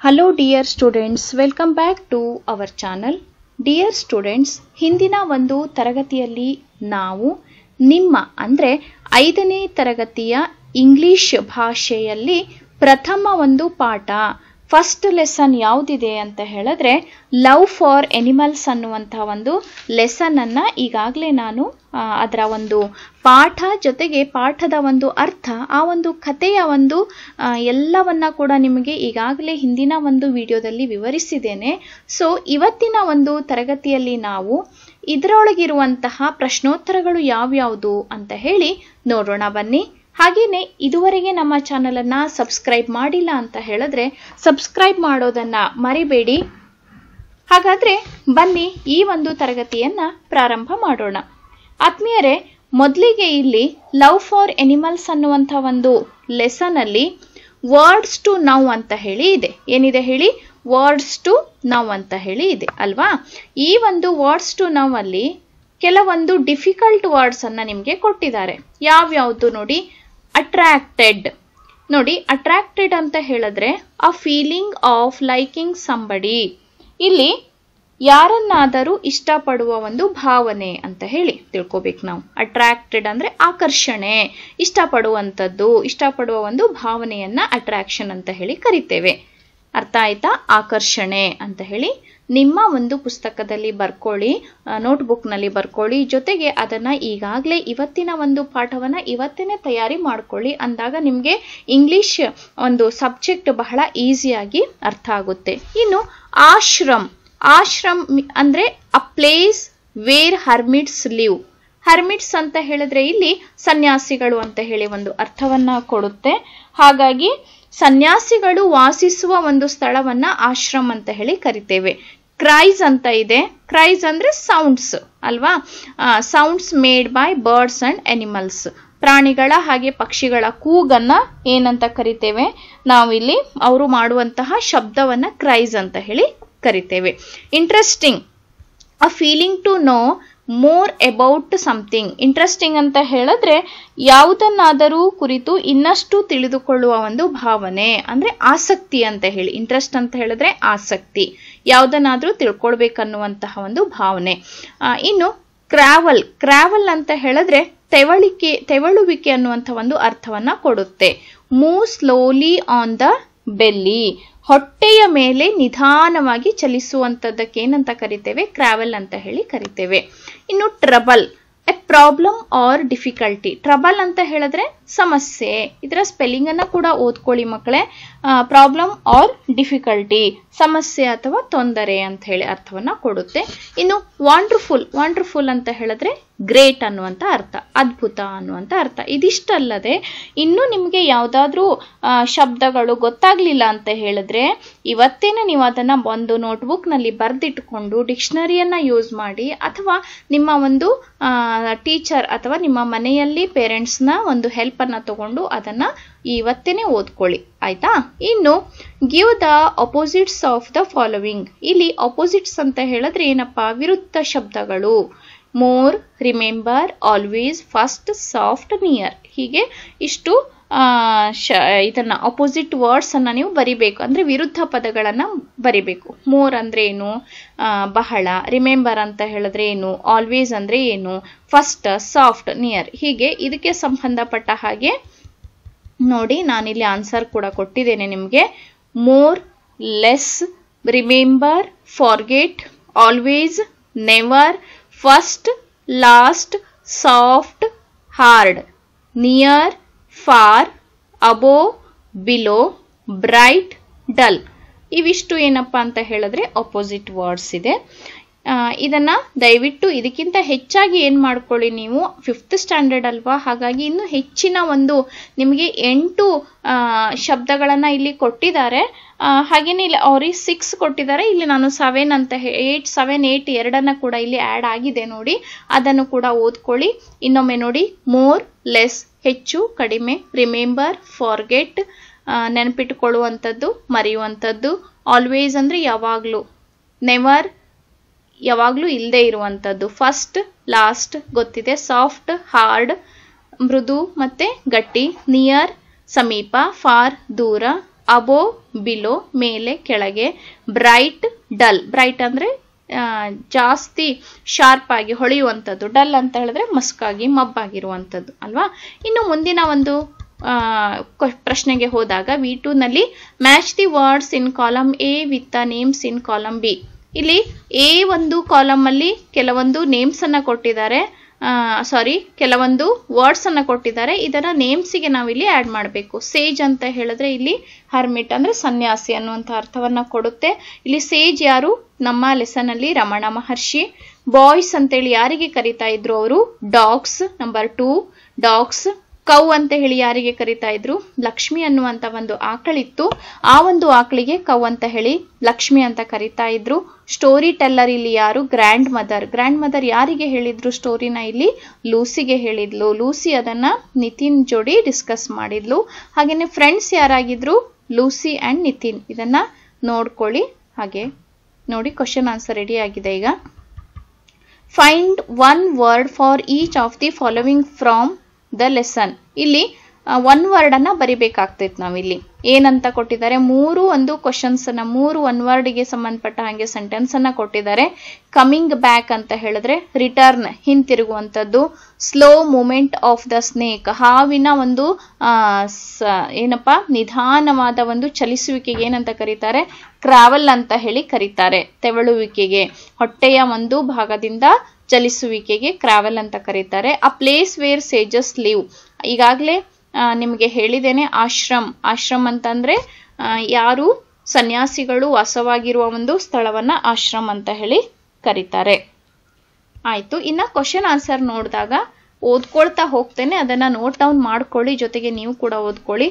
Hello dear students, welcome back to our channel. Dear students, ಹಿಂದಿನ ಒಂದು ತರಗತಿಯಲ್ಲಿ ನಾವು ನಿಮ್ಮ ಅಂದ್ರೆ 5ನೇ ತರಗತಿಯ ಇಂಗ್ಲಿಷ್ ಭಾಷೆಯಲ್ಲಿ ಪ್ರಥಮ ಒಂದು ಪಾಠ ಫಸ್ಟ್ ಲೆಸನ್ ಯಾವುದಿದೆ ಅಂತ ಹೇಳಿದ್ರೆ ಲವ್ ಫಾರ್ ಎನಿಮಲ್ಸ್ ಅನ್ನುವಂತ ಒಂದು ಲೆಸನ್ ಅನ್ನ ಈಗಾಗಲೇ ನಾನು ಅದರ ಒಂದು ಪಾಠ ಜೊತೆಗೆ ಪಾಠದ ಒಂದು ಅರ್ಥ ಆ ಒಂದು ಕಥೆಯ ಒಂದು ಎಲ್ಲವನ್ನ ಕೂಡ ನಿಮಗೆ ಈಗಾಗಲೇ ಹಿಂದಿನ ಒಂದು ವಿಡಿಯೋದಲ್ಲಿ ವಿವರಿಸಿದ್ದೇನೆ. ಸೊ ಇವತ್ತಿನ ಒಂದು ತರಗತಿಯಲ್ಲಿ ನಾವು ಇದರೊಳಗಿರುವಂತಹ ಪ್ರಶ್ನೋತ್ತರಗಳು ಯಾವ್ಯಾವುದು ಅಂತ ಹೇಳಿ ನೋಡೋಣ ಬನ್ನಿ. ಹಾಗೇನೆ ಇದುವರೆಗೆ ನಮ್ಮ ಚಾನೆಲ್ ಅನ್ನ ಸಬ್ಸ್ಕ್ರೈಬ್ ಮಾಡಿಲ್ಲ ಅಂತ ಹೇಳಿದ್ರೆ ಸಬ್ಸ್ಕ್ರೈಬ್ ಮಾಡೋದನ್ನ ಮರಿಬೇಡಿ. ಹಾಗಾದ್ರೆ ಬನ್ನಿ ಈ ಒಂದು ತರಗತಿಯನ್ನ ಪ್ರಾರಂಭ ಮಾಡೋಣ. ಆತ್ಮೀಯರೇ, ಮೊದಲಿಗೆ ಇಲ್ಲಿ ಲವ್ ಫಾರ್ ಎನಿಮಲ್ಸ್ ಅನ್ನುವಂಥ ಒಂದು ಲೆಸನ್ ಅಲ್ಲಿ ವರ್ಡ್ಸ್ ಟು ನೌ ಅಂತ ಹೇಳಿ ಇದೆ. ಏನಿದೆ ಹೇಳಿ? ವರ್ಡ್ಸ್ ಟು ನೌ ಅಂತ ಹೇಳಿ ಇದೆ ಅಲ್ವಾ? ಈ ಒಂದು ವರ್ಡ್ಸ್ ಟು ನೌ ಅಲ್ಲಿ ಕೆಲವೊಂದು ಡಿಫಿಕಲ್ಟ್ ವರ್ಡ್ಸ್ ಅನ್ನ ನಿಮ್ಗೆ ಕೊಟ್ಟಿದ್ದಾರೆ. ಯಾವ್ಯಾವುದು ನೋಡಿ. ಅಟ್ರಾಕ್ಟೆಡ್ ನೋಡಿ, ಅಟ್ರಾಕ್ಟೆಡ್ ಅಂತ ಹೇಳಿದ್ರೆ a feeling of liking somebody. ಇಲ್ಲಿ ಯಾರನ್ನಾದರೂ ಇಷ್ಟಪಡುವ ಒಂದು ಭಾವನೆ ಅಂತ ಹೇಳಿ ತಿಳ್ಕೊಬೇಕು ನಾವು. ಅಟ್ರಾಕ್ಟೆಡ್ ಅಂದ್ರೆ ಆಕರ್ಷಣೆ, ಇಷ್ಟಪಡುವಂಥದ್ದು, ಇಷ್ಟಪಡುವ ಒಂದು ಭಾವನೆಯನ್ನ ಅಟ್ರಾಕ್ಷನ್ ಅಂತ ಹೇಳಿ ಕರಿತೇವೆ. ಅರ್ಥ ಆಯ್ತಾ? ಆಕರ್ಷಣೆ ಅಂತ ಹೇಳಿ ನಿಮ್ಮ ಒಂದು ಪುಸ್ತಕದಲ್ಲಿ ಬರ್ಕೊಳ್ಳಿ, ನೋಟ್ಬುಕ್ ನಲ್ಲಿ ಬರ್ಕೊಳ್ಳಿ. ಜೊತೆಗೆ ಅದನ್ನ ಈಗಾಗಲೇ ಇವತ್ತಿನ ಒಂದು ಪಾಠವನ್ನ ಇವತ್ತೇನೆ ತಯಾರಿ ಮಾಡ್ಕೊಳ್ಳಿ. ಅಂದಾಗ ನಿಮ್ಗೆ ಇಂಗ್ಲಿಷ್ ಒಂದು ಸಬ್ಜೆಕ್ಟ್ ಬಹಳ ಈಸಿಯಾಗಿ ಅರ್ಥ ಆಗುತ್ತೆ. ಇನ್ನು ಆಶ್ರಮ್. ಆಶ್ರಮ್ ಅಂದ್ರೆ ಅ place wear hermits live. Hermits ಅಂತ ಹೇಳಿದ್ರೆ ಇಲ್ಲಿ ಸನ್ಯಾಸಿಗಳು ಅಂತ ಹೇಳಿ ಒಂದು ಅರ್ಥವನ್ನ ಕೊಡುತ್ತೆ. ಹಾಗಾಗಿ ಸನ್ಯಾಸಿಗಳು ವಾಸಿಸುವ ಒಂದು ಸ್ಥಳವನ್ನ ಆಶ್ರಮ್ ಅಂತ ಹೇಳಿ ಕರಿತೇವೆ. ಕ್ರೈಸ್ ಅಂತ ಇದೆ. ಕ್ರೈಸ್ ಅಂದ್ರೆ ಸೌಂಡ್ಸ್ ಅಲ್ವಾ? Sounds made by birds and animals. ಪ್ರಾಣಿಗಳ ಹಾಗೆ ಪಕ್ಷಿಗಳ ಕೂಗನ್ನ ಏನಂತ ಕರಿತೇವೆ ನಾವಿಲ್ಲಿ? ಅವರು ಮಾಡುವಂತಹ ಶಬ್ದವನ್ನ ಕ್ರೈಸ್ ಅಂತ ಹೇಳಿ ಕರಿತೇವೆ. Interesting, a feeling to know more about something. Interesting ಅಂತ ಹೇಳಿದ್ರೆ ಯಾವುದನ್ನಾದರೂ ಕುರಿತು ಇನ್ನಷ್ಟು ತಿಳಿದುಕೊಳ್ಳುವ ಒಂದು ಭಾವನೆ, ಅಂದ್ರೆ ಆಸಕ್ತಿ ಅಂತ ಹೇಳಿ. ಇಂಟ್ರೆಸ್ಟ್ ಅಂತ ಹೇಳಿದ್ರೆ ಆಸಕ್ತಿ, ಯಾವುದನ್ನಾದ್ರೂ ತಿಳ್ಕೊಳ್ಬೇಕನ್ನುವಂತಹ ಒಂದು ಭಾವನೆ. ಇನ್ನು ಕ್ರಾವಲ್. ಕ್ರಾವಲ್ ಅಂತ ಹೇಳಿದ್ರೆ ತೆವಳುವಿಕೆ ಅನ್ನುವಂಥ ಒಂದು ಅರ್ಥವನ್ನ ಕೊಡುತ್ತೆ. Move slowly on the belly. ಹೊಟ್ಟೆಯ ಮೇಲೆ ನಿಧಾನವಾಗಿ ಚಲಿಸುವಂತದ್ದಕ್ಕೆ ಏನಂತ ಕರಿತೇವೆ? ಕ್ರಾವೆಲ್ ಅಂತ ಹೇಳಿ ಕರಿತೇವೆ. ಇನ್ನು trouble, a problem or difficulty. Trouble ಅಂತ ಹೇಳಿದ್ರೆ ಸಮಸ್ಯೆ. ಇದರ ಸ್ಪೆಲ್ಲಿಂಗ್ ಅನ್ನ ಕೂಡ ಓದ್ಕೊಳ್ಳಿ ಮಕ್ಕಳೇ. ಪ್ರಾಬ್ಲಮ್ ಆರ್ ಡಿಫಿಕಲ್ಟಿ, ಸಮಸ್ಯೆ ಅಥವಾ ತೊಂದರೆ ಅಂತ ಹೇಳಿ ಅರ್ಥವನ್ನ ಕೊಡುತ್ತೆ. ಇನ್ನು ವಂಡರ್ಫುಲ್. ವಂಡರ್ಫುಲ್ ಅಂತ ಹೇಳಿದ್ರೆ ಗ್ರೇಟ್ ಅನ್ನುವಂತ ಅರ್ಥ, ಅದ್ಭುತ ಅನ್ನುವಂತ ಅರ್ಥ. ಇದಿಷ್ಟಲ್ಲದೆ ಇನ್ನು ನಿಮ್ಗೆ ಯಾವ್ದಾದ್ರೂ ಶಬ್ದಗಳು ಗೊತ್ತಾಗ್ಲಿಲ್ಲ ಅಂತ ಹೇಳಿದ್ರೆ ಇವತ್ತೇನೆ ನೀವು ಅದನ್ನ ಒಂದು ನೋಟ್ಬುಕ್ ನಲ್ಲಿ ಬರ್ದಿಟ್ಕೊಂಡು ಡಿಕ್ಷನರಿಯನ್ನ ಯೂಸ್ ಮಾಡಿ, ಅಥವಾ ನಿಮ್ಮ ಒಂದು ಟೀಚರ್ ಅಥವಾ ನಿಮ್ಮ ಮನೆಯಲ್ಲಿ ಪೇರೆಂಟ್ಸ್ ನ ಒಂದು ಹೆಲ್ಪ್ ಅನ್ನ ತಗೊಂಡು ಅದನ್ನ ಇವತ್ತೇನೆ ಓದ್ಕೊಳ್ಳಿ. ಆಯ್ತಾ? ಇನ್ನು give the opposites of the following. ಇಲ್ಲಿ ಅಪೋಸಿಟ್ಸ್ ಅಂತ ಹೇಳಿದ್ರೆ ಏನಪ್ಪಾ? ವಿರುದ್ಧ ಶಬ್ದಗಳು. More, remember, always, first, soft, near. ಹೀಗೆ ಇಷ್ಟು ಇದನ್ನ ಅಪೋಸಿಟ್ ವರ್ಡ್ಸ್ ಅನ್ನ ನೀವು ಬರಿಬೇಕು. ಅಂದ್ರೆ ವಿರುದ್ಧ ಪದಗಳನ್ನ ಬರಿಬೇಕು. ಮೋರ್ ಅಂದ್ರೆ ಏನು? ಬಹಳ. ರಿಮೆಂಬರ್ ಅಂತ ಹೇಳಿದ್ರೆ ಏನು? ಆಲ್ವೇಸ್ ಅಂದ್ರೆ ಏನು? First, soft, near. ಹೀಗೆ ಇದಕ್ಕೆ ಸಂಬಂಧಪಟ್ಟ ಹಾಗೆ ನೋಡಿ ನಾನಿಲ್ಲಿ ಆನ್ಸರ್ ಕೂಡ ಕೊಟ್ಟಿದ್ದೇನೆ ನಿಮ್ಗೆ. More, less, remember, forget, always, never, first, last, soft, hard, near, for, above, below, bright, dull. ಇವಿಷ್ಟು ಏನಪ್ಪಾ ಅಂತ ಹೇಳಿದ್ರೆ ಅಪೋಸಿಟ್ ವರ್ಡ್ಸ್ ಇದೆ. ಇದನ್ನ ದಯವಿಟ್ಟು ಇದಕ್ಕಿಂತ ಹೆಚ್ಚಾಗಿ ಏನ್ ಮಾಡ್ಕೊಳ್ಳಿ ನೀವು, 5th ಸ್ಟ್ಯಾಂಡರ್ಡ್ ಅಲ್ವಾ? ಹಾಗಾಗಿ ಇನ್ನು ಹೆಚ್ಚಿನ ಒಂದು ನಿಮಗೆ 8 ಶಬ್ದಗಳನ್ನ ಇಲ್ಲಿ ಕೊಟ್ಟಿದ್ದಾರೆ. ಹಾಗೇನೆ ಇಲ್ಲಿ ಅವ್ರಿಗೆ 6 ಕೊಟ್ಟಿದ್ದಾರೆ. ಇಲ್ಲಿ ನಾನು 7 ಅಂತ 8 ಎರಡನ್ನ ಕೂಡ ಇಲ್ಲಿ ಆಡ್ ಆಗಿದೆ ನೋಡಿ. ಅದನ್ನು ಕೂಡ ಓದ್ಕೊಳ್ಳಿ. ಇನ್ನೊಮ್ಮೆ ನೋಡಿ. ಮೋರ್, ಲೆಸ್ ಹೆಚ್ಚು ಕಡಿಮೆ, ರಿಮೆಂಬರ್ ಫಾರ್ಗೆಟ್ ನೆನಪಿಟ್ಟುಕೊಳ್ಳುವಂಥದ್ದು ಮರೆಯುವಂಥದ್ದು, ಆಲ್ವೇಸ್ ಅಂದ್ರೆ ಯಾವಾಗ್ಲೂ, ನೆವರ್ ಯಾವಾಗ್ಲೂ ಇಲ್ಲದೆ ಇರುವಂಥದ್ದು, ಫಸ್ಟ್ ಲಾಸ್ಟ್ ಗೊತ್ತಿದೆ, ಸಾಫ್ಟ್ ಹಾರ್ಡ್ ಮೃದು ಮತ್ತೆ ಗಟ್ಟಿ, ನಿಯರ್ ಸಮೀಪ, ಫಾರ್ ದೂರ, ಅಬೋ ಬಿಲೋ ಮೇಲೆ ಕೆಳಗೆ, ಬ್ರೈಟ್ ಡಲ್, ಬ್ರೈಟ್ ಅಂದ್ರೆ ಜಾಸ್ತಿ ಶಾರ್ಪ್ ಆಗಿ ಹೊಳೆಯುವಂಥದ್ದು, ಡಲ್ ಅಂತ ಹೇಳಿದ್ರೆ ಮಸ್ಕಾಗಿ ಮಬ್ಬಾಗಿರುವಂಥದ್ದು ಅಲ್ವಾ. ಇನ್ನು ಮುಂದಿನ ಒಂದು ಪ್ರಶ್ನೆಗೆ ಹೋದಾಗ V2 ನಲ್ಲಿ match the words in column A with the names in column B. ಇಲ್ಲಿ ಎ ಒಂದು ಕಾಲಮ್ ಅಲ್ಲಿ ಕೆಲವೊಂದು ನೇಮ್ಸ್ ಅನ್ನ ಕೊಟ್ಟಿದ್ದಾರೆ, ಕೆಲವೊಂದು ವರ್ಡ್ಸ್ ಅನ್ನ ಕೊಟ್ಟಿದ್ದಾರೆ. ಇದನ್ನ ನೇಮ್ಸಿಗೆ ನಾವಿಲ್ಲಿ ಆಡ್ ಮಾಡಬೇಕು. ಸೇಜ್ ಅಂತ ಹೇಳಿದ್ರೆ ಇಲ್ಲಿ ಹರ್ಮಿಟ್ ಅಂದ್ರೆ ಸನ್ಯಾಸಿ ಅನ್ನುವಂಥ ಅರ್ಥವನ್ನ ಕೊಡುತ್ತೆ. ಇಲ್ಲಿ ಸೇಜ್ ಯಾರು? ನಮ್ಮ ಲೆಸನ್ ಅಲ್ಲಿ ರಮಣ ಮಹರ್ಷಿ. ಬಾಯ್ಸ್ ಅಂತೇಳಿ ಯಾರಿಗೆ ಕರಿತಾ ಇದ್ರು ಅವರು? ಡಾಗ್ಸ್. Number 2 dogs. ಕೌ ಅಂತ ಹೇಳಿ ಯಾರಿಗೆ ಕರಿತಾ ಇದ್ರು? ಲಕ್ಷ್ಮಿ ಅನ್ನುವಂತ ಒಂದು ಆಕಳಿತ್ತು, ಆ ಒಂದು ಆಕಳಿಗೆ ಕೌ ಅಂತ ಹೇಳಿ ಲಕ್ಷ್ಮಿ ಅಂತ ಕರಿತಾ ಇದ್ರು. ಸ್ಟೋರಿ ಟೆಲ್ಲರ್ ಇಲ್ಲಿ ಯಾರು? Grand mother. ಗ್ರ್ಯಾಂಡ್ ಮದರ್ ಯಾರಿಗೆ ಹೇಳಿದ್ರು ಸ್ಟೋರಿನ? ಇಲ್ಲಿ ಲೂಸಿಗೆ ಹೇಳಿದ್ಲು. ಲೂಸಿ ಅದನ್ನ ನಿತಿನ್ ಜೋಡಿ ಡಿಸ್ಕಸ್ ಮಾಡಿದ್ಲು. ಹಾಗೇನೆ ಫ್ರೆಂಡ್ಸ್ ಯಾರಾಗಿದ್ರು? Lucy and Nitin. ಇದನ್ನ ನೋಡ್ಕೊಳ್ಳಿ. ಹಾಗೆ ನೋಡಿ, ಕ್ವಶನ್ ಆನ್ಸರ್ ರೆಡಿ ಆಗಿದೆ. ಈಗ find one word for each of the following from the lesson. ಇಲ್ಲಿ ಒನ್ ವರ್ಡ್ ಅನ್ನ ಬರಿಬೇಕಾಗ್ತೈತೆ. ನಾವಿಲ್ಲಿ ಏನಂತ ಕೊಟ್ಟಿದ್ದಾರೆ? 3 ಒಂದು ಕ್ವಶನ್ಸ್ ಅನ್ನ, 3 ಒನ್ ವರ್ಡ್ ಗೆ ಸಂಬಂಧಪಟ್ಟ ಹಾಗೆ ಸೆಂಟೆನ್ಸ್ ಅನ್ನ ಕೊಟ್ಟಿದ್ದಾರೆ. ಕಮಿಂಗ್ ಬ್ಯಾಕ್ ಅಂತ ಹೇಳಿದ್ರೆ ರಿಟರ್ನ್, ಹಿಂತಿರುಗುವಂತದ್ದು. Slow movement of the snake, ಹಾವಿನ ಒಂದು ಏನಪ್ಪಾ ನಿಧಾನವಾದ ಒಂದು ಚಲಿಸುವಿಕೆಗೆ ಏನಂತ ಕರೀತಾರೆ? ಕ್ರಾವೆಲ್ ಅಂತ ಹೇಳಿ ಕರೀತಾರೆ. ತೆವಳುವಿಕೆಗೆ, ಹೊಟ್ಟೆಯ ಒಂದು ಭಾಗದಿಂದ ಚಲಿಸುವಿಕೆಗೆ ಕ್ರಾವೆಲ್ ಅಂತ ಕರೀತಾರೆ. A place where sages live, ಈಗಾಗಲೇ ನಿಮಗೆ ಹೇಳಿದ್ದೇನೆ. ಆಶ್ರಮ್ ಅಂತಂದ್ರೆ ಯಾರು ಸನ್ಯಾಸಿಗಳು ವಾಸವಾಗಿರುವ ಒಂದು ಸ್ಥಳವನ್ನ ಆಶ್ರಮ್ ಅಂತ ಹೇಳಿ ಕರೀತಾರೆ. ಆಯ್ತು. ಇನ್ನ ಕ್ವಶನ್ ಆನ್ಸರ್ ನೋಡಿದಾಗ ಓದ್ಕೊಳ್ತಾ ಹೋಗ್ತೇನೆ, ಅದನ್ನ ನೋಟ್ ಡೌನ್ ಮಾಡ್ಕೊಳ್ಳಿ, ಜೊತೆಗೆ ನೀವು ಕೂಡ ಓದ್ಕೊಳ್ಳಿ.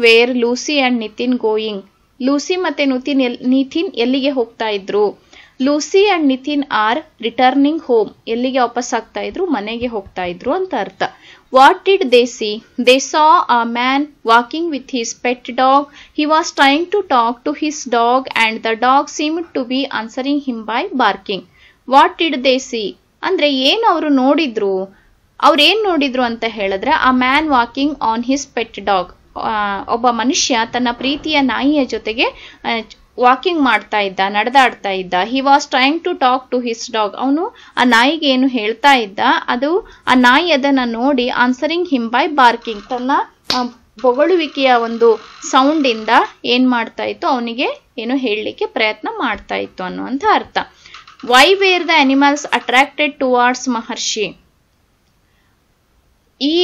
Where Lucy and Nitin going. Lucy ಮತ್ತೆ ನಿತಿನ್ ಎಲ್ಲಿಗೆ ಹೋಗ್ತಾ ಇದ್ರು? Lucy and Nitin are returning home. ಎಲ್ಲಿಗೆ ವಾಪಸ್ ಆಗ್ತಾ ಇದ್ರು? ಮನೆಗೆ ಹೋಗ್ತಾ ಇದ್ರು ಅಂತ ಅರ್ಥ. What did they see? They saw a man walking with his pet dog. He was trying to talk to his dog and the dog seemed to be answering him by barking. What did they see ಅಂದ್ರೆ ಏನು ಅವರು ನೋಡಿದ್ರು? ಅವ್ರೇನ್ ನೋಡಿದ್ರು ಅಂತ ಹೇಳಿದ್ರೆ, ಅ man walking on his pet dog. ಒಬ್ಬ ಮನುಷ್ಯ ತನ್ನ ಪ್ರೀತಿಯ ನಾಯಿಯ ಜೊತೆಗೆ ವಾಕಿಂಗ್ ಮಾಡ್ತಾ ಇದ್ದ, ನಡೆದಾಡ್ತಾ ಇದ್ದ. He was trying to talk to his dog. ಅವನು ಆ ನಾಯಿಗೆ ಏನು ಹೇಳ್ತಾ ಇದ್ದ, ಅದು ಆ ನಾಯಿ ಅದನ್ನ ನೋಡಿ ಆನ್ಸರಿಂಗ್ ಹಿಮ್ ಬೈ ಬಾರ್ಕಿಂಗ್, ತನ್ನ ಬೊಗಳುವಿಕೆಯ ಒಂದು ಸೌಂಡ್ ಇಂದ ಏನ್ ಮಾಡ್ತಾ ಇತ್ತು, ಅವನಿಗೆ ಏನು ಹೇಳಲಿಕ್ಕೆ ಪ್ರಯತ್ನ ಮಾಡ್ತಾ ಇತ್ತು ಅನ್ನುವಂಥ ಅರ್ಥ. Why were the animals attracted towards Maharshi? ಈ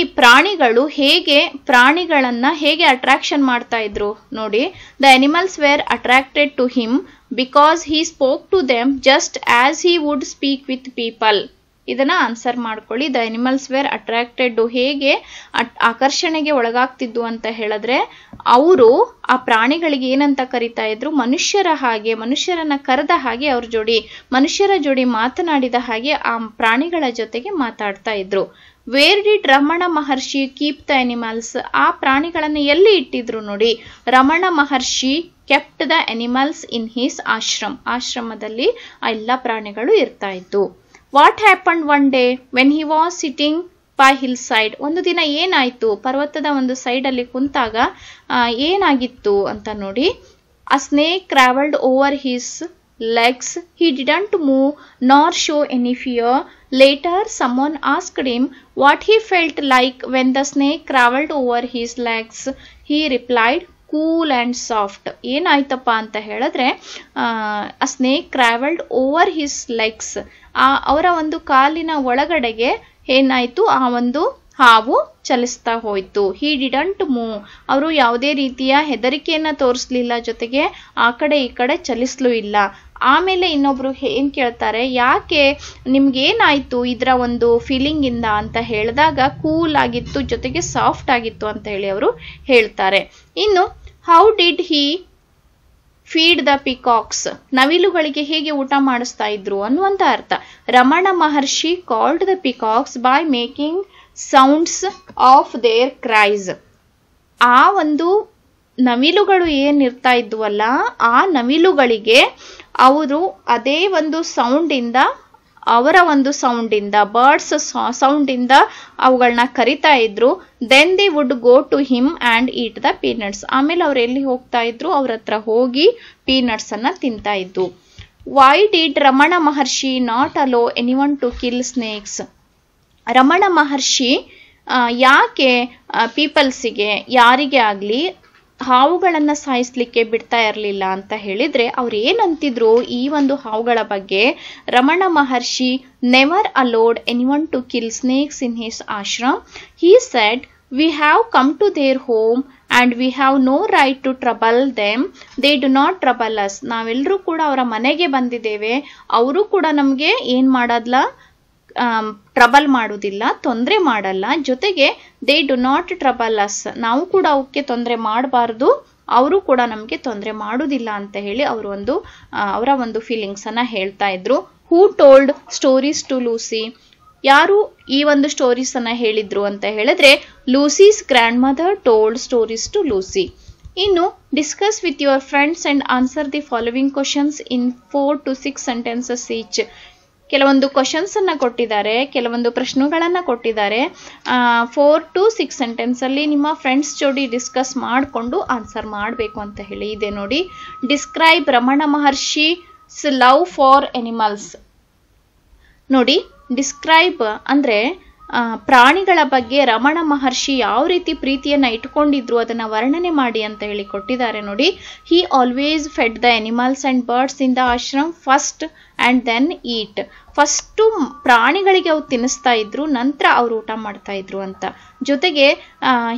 ಪ್ರಾಣಿಗಳನ್ನ ಹೇಗೆ ಅಟ್ರಾಕ್ಷನ್ ಮಾಡ್ತಾ ಇದ್ರು ನೋಡಿ. The animals were attracted to him because he spoke to them just as he would speak with people. ಇದನ್ನ ಆನ್ಸರ್ ಮಾಡ್ಕೊಳ್ಳಿ. ದ ಅನಿಮಲ್ಸ್ ವೇರ್ ಅಟ್ರಾಕ್ಟೆಡ್, ಹೇಗೆ ಆಕರ್ಷಣೆಗೆ ಒಳಗಾಗ್ತಿದ್ದು ಅಂತ ಹೇಳಿದ್ರೆ, ಅವರು ಆ ಪ್ರಾಣಿಗಳಿಗೆ ಏನಂತ ಕರಿತಾ ಇದ್ರು? ಮನುಷ್ಯರ ಹಾಗೆ, ಮನುಷ್ಯರನ್ನ ಕರೆದ ಹಾಗೆ, ಅವ್ರ ಜೋಡಿ ಮನುಷ್ಯರ ಜೋಡಿ ಮಾತನಾಡಿದ ಹಾಗೆ ಆ ಪ್ರಾಣಿಗಳ ಜೊತೆಗೆ ಮಾತಾಡ್ತಾ ಇದ್ರು. Where did Ramana Maharshi keep the animals? ಆ ಪ್ರಾಣಿಗಳನ್ನ ಎಲ್ಲಿ ಇಟ್ಟಿದ್ರು ನೋಡಿ. Ramana Maharshi kept the animals in his ashram. ಆಶ್ರಮದಲ್ಲಿ ಆ ಎಲ್ಲ ಪ್ರಾಣಿಗಳು ಇರ್ತಾ ಇತ್ತು. What happened one day when he was sitting by hill side? ಒಂದು ದಿನ ಏನಾಯ್ತು? ಪರ್ವತದ ಒಂದು ಸೈಡ್ ಅಲ್ಲಿ ಕುಂತಾಗ ಏನಾಗಿತ್ತು ಅಂತ ನೋಡಿ. A snake travelled over his legs. He didn't move nor show any fear. Later, someone asked him what he felt like when the snake crawled over his legs. He replied, cool and soft. ಏನಾಯ್ತಪ್ಪ ಅಂತ ಹೇಳಿದ್ರೆ, a snake crawled over his legs. ಅವರ ಒಂದು ಕಾಲಿನ ಒಳಗಡೆಗೆ ಏನಾಯ್ತು? ಆ ಒಂದು ಹಾವು ಚಲಿಸ್ತಾ ಹೋಯ್ತು. ಹಿ ಡಿಡಂಟ್ ಮೂವ್, ಅವರು ಯಾವುದೇ ರೀತಿಯ ಹೆದರಿಕೆಯನ್ನ ತೋರಿಸ್ಲಿಲ್ಲ, ಜೊತೆಗೆ ಆ ಕಡೆ ಈ ಕಡೆ ಚಲಿಸ್ಲೂ ಇಲ್ಲ. ಆಮೇಲೆ ಇನ್ನೊಬ್ರು ಏನ್ ಕೇಳ್ತಾರೆ, ಯಾಕೆ ನಿಮ್ಗೇನಾಯ್ತು ಇದರ ಒಂದು ಫೀಲಿಂಗ್ ಇಂದ ಅಂತ ಹೇಳಿದಾಗ, ಕೂಲ್ ಆಗಿತ್ತು, ಜೊತೆಗೆ ಸಾಫ್ಟ್ ಆಗಿತ್ತು ಅಂತ ಹೇಳಿ ಅವರು ಹೇಳ್ತಾರೆ. ಇನ್ನು how did he feed the peacocks? ನವಿಲುಗಳಿಗೆ ಹೇಗೆ ಊಟ ಮಾಡಿಸ್ತಾ ಇದ್ರು ಅನ್ನುವಂತ ಅರ್ಥ. Ramana Maharshi called the peacocks by making sounds of their cries. ಆ ಒಂದು ನವಿಲುಗಳು ಏನಿರ್ತಾ ಇದ್ವಲ್ಲ, ಆ ನವಿಲುಗಳಿಗೆ ಅವರು ಅದೇ ಒಂದು ಸೌಂಡ್ ಇಂದ ಅವರ ಒಂದು ಸೌಂಡ್ ಇಂದ, ಬರ್ಡ್ಸ್ ಸೌಂಡ್ ಇಂದ ಅವುಗಳನ್ನ ಕರಿತಾ ಇದ್ರು. Then they would go to him and eat the peanuts. ಆಮೇಲೆ ಅವ್ರು ಎಲ್ಲಿ ಹೋಗ್ತಾ ಇದ್ರು, ಅವ್ರ ಹತ್ರ ಹೋಗಿ ಪೀನಟ್ಸ್ ಅನ್ನ ತಿಂತಾ ಇದ್ದು. Why did Ramana Maharshi not allow anyone to kill snakes? Ramana Maharshi ಯಾಕೆ ಪೀಪಲ್ಸಿಗೆ, ಯಾರಿಗೆ ಆಗ್ಲಿ ಹಾವುಗಳನ್ನ ಸಾಯಿಸ್ಲಿಕ್ಕೆ ಬಿಡ್ತಾ ಇರಲಿಲ್ಲ ಅಂತ ಹೇಳಿದ್ರೆ, ಅವ್ರು ಏನಂತಿದ್ರು ಈ ಒಂದು ಹಾವುಗಳ ಬಗ್ಗೆ? Ramana Maharshi never allowed anyone to kill snakes in his ashram. He said, we have come to their home and we have no right to trouble them. They do not trouble us. ನಾವೆಲ್ಲರೂ ಕೂಡ ಅವರ ಮನೆಗೆ ಬಂದಿದ್ದೇವೆ, ಅವರು ಕೂಡ ನಮಗೆ ಏನ್ ಮಾಡೋದಿಲ್ಲ, ಟ್ರಬಲ್ ಮಾಡುವುದಿಲ್ಲ, ತೊಂದರೆ ಮಾಡಲ್ಲ. ಜೊತೆಗೆ they do not trouble us, ನಾವು ಕೂಡ ಅವಕ್ಕೆ ತೊಂದರೆ ಮಾಡಬಾರ್ದು, ಅವರು ಕೂಡ ನಮಗೆ ತೊಂದರೆ ಮಾಡುವುದಿಲ್ಲ ಅಂತ ಹೇಳಿ ಅವರ ಒಂದು ಫೀಲಿಂಗ್ಸ್ ಅನ್ನ ಹೇಳ್ತಾ ಇದ್ರು. Who told stories to Lucy? ಯಾರು ಈ ಒಂದು ಸ್ಟೋರೀಸ್ ಅನ್ನ ಹೇಳಿದ್ರು ಅಂತ ಹೇಳಿದ್ರೆ, Lucy's grandmother told stories to Lucy. ಇನ್ನು discuss with your friends and answer the following questions in 4 to 6 sentences each. ಕೆಲವೊಂದು ಕ್ವಶನ್ಸ್ ಅನ್ನ ಕೊಟ್ಟಿದ್ದಾರೆ, ಕೆಲವೊಂದು ಪ್ರಶ್ನೆಗಳನ್ನ ಕೊಟ್ಟಿದ್ದಾರೆ. 4 to 6 ಸೆಂಟೆನ್ಸ್ ಅಲ್ಲಿ ನಿಮ್ಮ ಫ್ರೆಂಡ್ಸ್ ಜೋಡಿ ಡಿಸ್ಕಸ್ ಮಾಡಿಕೊಂಡು ಆನ್ಸರ್ ಮಾಡಬೇಕು ಅಂತ ಹೇಳಿ ಇದೆ ನೋಡಿ. Describe Ramana Maharshi love for animals. ನೋಡಿ, ಡಿಸ್ಕ್ರೈಬ್ ಅಂದ್ರೆ ಪ್ರಾಣಿಗಳ ಬಗ್ಗೆ ರಮಣ ಮಹರ್ಷಿ ಯಾವ ರೀತಿ ಪ್ರೀತಿಯನ್ನ ಇಟ್ಕೊಂಡಿದ್ರು ಅದನ್ನ ವರ್ಣನೆ ಮಾಡಿ ಅಂತ ಹೇಳಿ ಕೊಟ್ಟಿದ್ದಾರೆ ನೋಡಿ. He always fed the animals and birds in the ashram first and then eat. First ಪ್ರಾಣಿಗಳಿಗೆ ಅವ್ರು ತಿನ್ನಿಸ್ತಾ ಇದ್ರು, ನಂತರ ಅವ್ರು ಊಟ ಮಾಡ್ತಾ ಇದ್ರು ಅಂತ. ಜೊತೆಗೆ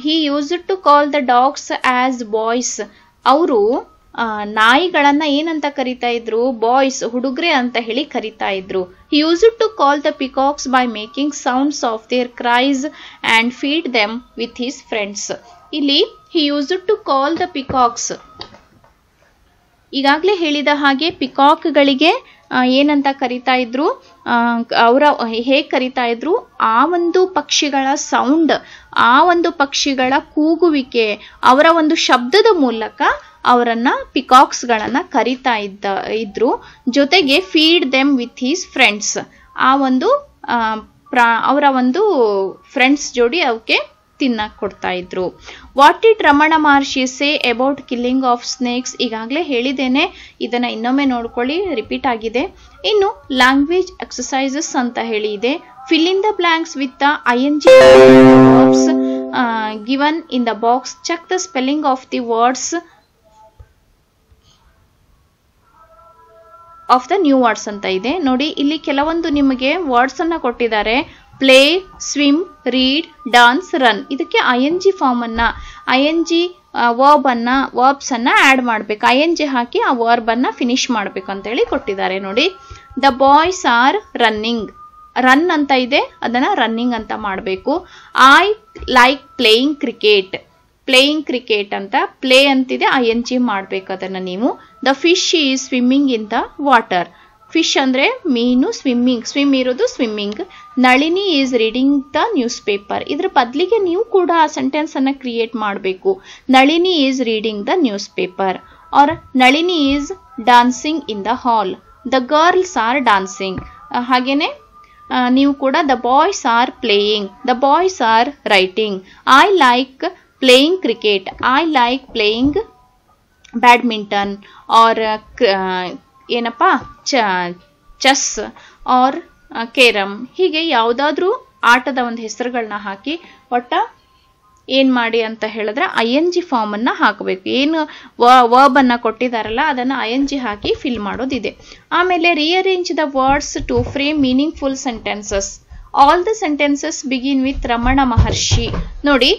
he used to call the dogs as boys. ಅವರು ನಾಯಿಗಳನ್ನ ಏನಂತ ಕರಿತಾ ಇದ್ರು? ಬಾಯ್ಸ್, ಹುಡುಗ್ರೆ ಅಂತ ಹೇಳಿ ಕರಿತಾ ಇದ್ರು. He used to call the peacocks by making sounds of their cries and feed them with his friends. ಇಲ್ಲಿ he used to call the peacocks, ಈಗಾಗಲೇ ಹೇಳಿದ ಹಾಗೆ ಪಿಕಾಕ್ಗಳಿಗೆ ಏನಂತ ಕರಿತಾ ಇದ್ರು, ಅವರ ಹೇಗೆ ಕರಿತಾ ಇದ್ರು, ಆ ಒಂದು ಪಕ್ಷಿಗಳ ಸೌಂಡ್, ಆ ಒಂದು ಪಕ್ಷಿಗಳ ಕೂಗುವಿಕೆ, ಅವರ ಒಂದು ಶಬ್ದದ ಮೂಲಕ ಅವರನ್ನ ಪಿಕಾಕ್ಸ್ ಗಳನ್ನ ಕರಿತಾ ಇದ್ರು. ಜೊತೆಗೆ feed them with his friends, ಆ ಒಂದು ಅವರ ಒಂದು ಫ್ರೆಂಡ್ಸ್ ಜೋಡಿ ಅವಕ್ಕೆ ತಿನ್ನಕ್ ಕೊಡ್ತಾ ಇದ್ರು. What did Ramana Maharshi say about killing of snakes? ಈಗಾಗಲೇ ಹೇಳಿದ್ದೇನೆ, ಇದನ್ನ ಇನ್ನೊಮ್ಮೆ ನೋಡ್ಕೊಳ್ಳಿ, ರಿಪೀಟ್ ಆಗಿದೆ. ಇನ್ನು ಲ್ಯಾಂಗ್ವೇಜ್ ಎಕ್ಸಸೈಸಸ್ ಅಂತ ಹೇಳಿ ಇದೆ. Fill in the blanks with the ING verbs given in the box. Check the spelling of the words of the new words ಅಂತ ಇದೆ ನೋಡಿ. ಇಲ್ಲಿ ಕೆಲವೊಂದು ನಿಮಗೆ ವರ್ಡ್ಸ್ ಅನ್ನ ಕೊಟ್ಟಿದ್ದಾರೆ. Play, swim, read, dance, run. ಇದಕ್ಕೆ ING ಫಾರ್ಮ್ ಅನ್ನ, ING ವರ್ಬ್ಸ್ ಅನ್ನ ಆಡ್ ಮಾಡ್ಬೇಕು. ING ಹಾಕಿ ಆ ವರ್ಬ್ ಅನ್ನ ಫಿನಿಶ್ ಮಾಡ್ಬೇಕು ಅಂತ ಹೇಳಿ ಕೊಟ್ಟಿದ್ದಾರೆ ನೋಡಿ. The boys R running. Run ಅಂತ ಇದೆ, ಅದನ್ನ ರನ್ನಿಂಗ್ ಅಂತ ಮಾಡಬೇಕು. I like playing cricket. Playing cricket ಅಂತ ಪ್ಲೇ ಅಂತಿದೆ, ING ಮಾಡ್ಬೇಕು ಅದನ್ನ ನೀವು. The fish is swimming in the water. Fish ಅಂದ್ರೆ ಮೀನು, ಸ್ವಿಮ್ಮಿಂಗ್, ಸ್ವಿಮ್ ಇರೋದು swimming. Nalini is reading the newspaper. ಇದ್ರ ಬದಲಿಗೆ ನೀವು ಕೂಡ ಆ ಸೆಂಟೆನ್ಸ್ ಅನ್ನ ಕ್ರಿಯೇಟ್ ಮಾಡಬೇಕು. Nalini is reading the newspaper. Or Nalini is dancing in the hall. The girls are dancing. ಹಾಗೇನೆ ನೀವು ಕೂಡ the boys are playing, the boys are writing. I like playing cricket. I like playing badminton or ಏನಪ್ಪ chess or carrom. ಹೀಗೆ ಯಾವುದಾದ್ರೂ ಆಟದ ಒಂದು ಹೆಸರುಗಳನ್ನ ಹಾಕಿ ಒಟ್ಟ ಏನ್ ಮಾಡಿ ಅಂತ ಹೇಳಿದ್ರೆ ING ಫಾರ್ಮ್ ಅನ್ನ ಹಾಕಬೇಕು. ಏನು ವರ್ಬ್ ಅನ್ನ ಕೊಟ್ಟಿದಾರಲ್ಲ ಅದನ್ನ ING ಹಾಕಿ ಫಿಲ್ ಮಾಡೋದಿದೆ. ಆಮೇಲೆ rearrange the words to frame meaningful sentences. All the sentences begin with Ramana Maharshi. ನೋಡಿ,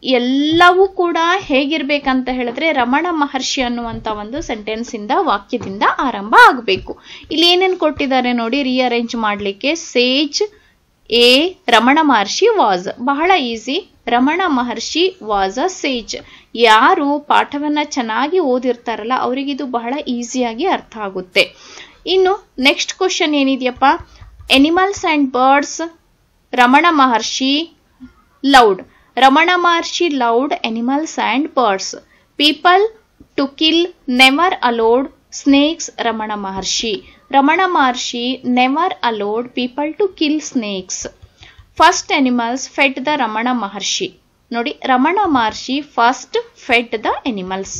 ಎಲ್ಲವೂ ಕೂಡ ಹೇಗಿರ್ಬೇಕಂತ ಹೇಳಿದ್ರೆ ರಮಣ ಮಹರ್ಷಿ ಅನ್ನುವಂತ ಒಂದು ಸೆಂಟೆನ್ಸ್ ಇಂದ, ವಾಕ್ಯದಿಂದ ಆರಂಭ ಆಗಬೇಕು. ಇಲ್ಲಿ ಏನೇನು ಕೊಟ್ಟಿದ್ದಾರೆ ನೋಡಿ ರಿಅರೇಂಜ್ ಮಾಡ್ಲಿಕ್ಕೆ. Sage, a Ramana Maharshi was. ಬಹಳ easy. Ramana Maharshi was a sage. ಯಾರು ಪಾಠವನ್ನ ಚೆನ್ನಾಗಿ ಓದಿರ್ತಾರಲ್ಲ ಅವರಿಗಿದು ಬಹಳ ಈಸಿಯಾಗಿ ಅರ್ಥ ಆಗುತ್ತೆ. ಇನ್ನು ನೆಕ್ಸ್ಟ್ ಕ್ವಶನ್ ಏನಿದೆಯಪ್ಪ, animals and birds Ramana Maharshi loved. Ramana Maharshi loved animals and birds. People to kill never allowed snakes. Ramana Maharshi. Ramana Maharshi never allowed people to kill snakes. First animals fed the Ramana Maharshi. ನೋಡಿ, Ramana Maharshi first fed the animals.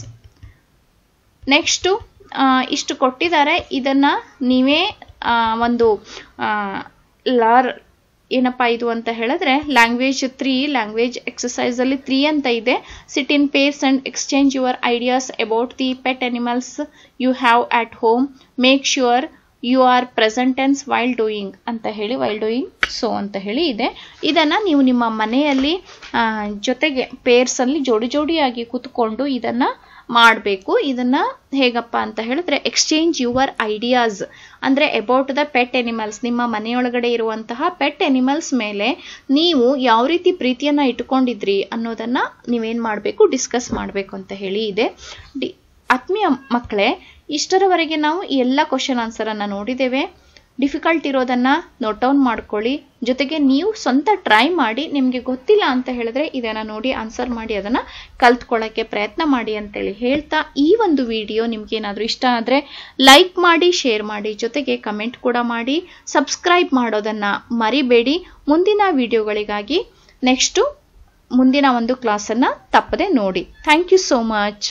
Next ಇಷ್ಟು ಕೊಟ್ಟಿದ್ದಾರೆ. ಇದನ್ನ ನೀವೇ ಒಂದು ಏನಪ್ಪಾ ಇದು ಅಂತ ಹೇಳಿದ್ರೆ ಲ್ಯಾಂಗ್ವೇಜ್ 3 ಲ್ಯಾಂಗ್ವೇಜ್ ಎಕ್ಸಸೈಸ್ ಅಲ್ಲಿ 3 ಅಂತ ಇದೆ. Sit in pairs and exchange your ideas about the pet animals you have at home. Make sure you are present tense while doing ಅಂತ ಹೇಳಿ, ವೈಲ್ ಡೂಯಿಂಗ್ ಸೊ ಅಂತ ಹೇಳಿ ಇದೆ. ಇದನ್ನ ನೀವು ನಿಮ್ಮ ಮನೆಯಲ್ಲಿ ಜೊತೆಗೆ ಪೇರ್ಸ್ ಅಲ್ಲಿ ಜೋಡಿ ಜೋಡಿಯಾಗಿ ಕೂತ್ಕೊಂಡು ಇದನ್ನ ಮಾಡಬೇಕು. ಇದನ್ನ ಹೇಗಪ್ಪ ಅಂತ ಹೇಳಿದ್ರೆ ಎಕ್ಸ್ಚೇಂಜ್ ಯುವರ್ ಐಡಿಯಾಸ್ ಅಂದ್ರೆ ಅಬೌಟ್ ದ ಪೆಟ್ ಅನಿಮಲ್ಸ್, ನಿಮ್ಮ ಮನೆಯೊಳಗಡೆ ಇರುವಂತಹ ಪೆಟ್ ಅನಿಮಲ್ಸ್ ಮೇಲೆ ನೀವು ಯಾವ ರೀತಿ ಪ್ರೀತಿಯನ್ನ ಇಟ್ಕೊಂಡಿದ್ರಿ ಅನ್ನೋದನ್ನ ನೀವೇನ್ ಮಾಡಬೇಕು, ಡಿಸ್ಕಸ್ ಮಾಡಬೇಕು ಅಂತ ಹೇಳಿ ಇದೆ. ಆತ್ಮೀಯ ಮಕ್ಕಳೇ, ಇಷ್ಟರವರೆಗೆ ನಾವು ಎಲ್ಲ ಕ್ವಶನ್ ಆನ್ಸರ್ ಅನ್ನ ನೋಡಿದ್ದೇವೆ. ಡಿಫಿಕಲ್ಟ್ ಇರೋದನ್ನ ನೋಟ್ ಡೌನ್ ಮಾಡ್ಕೊಳ್ಳಿ. ಜೊತೆಗೆ ನೀವು ಸ್ವಂತ ಟ್ರೈ ಮಾಡಿ. ನಿಮ್ಗೆ ಗೊತ್ತಿಲ್ಲ ಅಂತ ಹೇಳಿದ್ರೆ ಇದನ್ನ ನೋಡಿ ಆನ್ಸರ್ ಮಾಡಿ ಅದನ್ನ ಕಲ್ತ್ಕೊಳ್ಳಕ್ಕೆ ಪ್ರಯತ್ನ ಮಾಡಿ ಅಂತೇಳಿ ಹೇಳ್ತಾ, ಈ ಒಂದು ವಿಡಿಯೋ ನಿಮ್ಗೆ ಏನಾದ್ರೂ ಇಷ್ಟ ಆದ್ರೆ ಲೈಕ್ ಮಾಡಿ, ಶೇರ್ ಮಾಡಿ, ಜೊತೆಗೆ ಕಮೆಂಟ್ ಕೂಡ ಮಾಡಿ. ಸಬ್ಸ್ಕ್ರೈಬ್ ಮಾಡೋದನ್ನ ಮರಿಬೇಡಿ. ಮುಂದಿನ ವಿಡಿಯೋಗಳಿಗಾಗಿ ಮುಂದಿನ ಒಂದು ಕ್ಲಾಸನ್ನ ತಪ್ಪದೆ ನೋಡಿ. Thank you so much.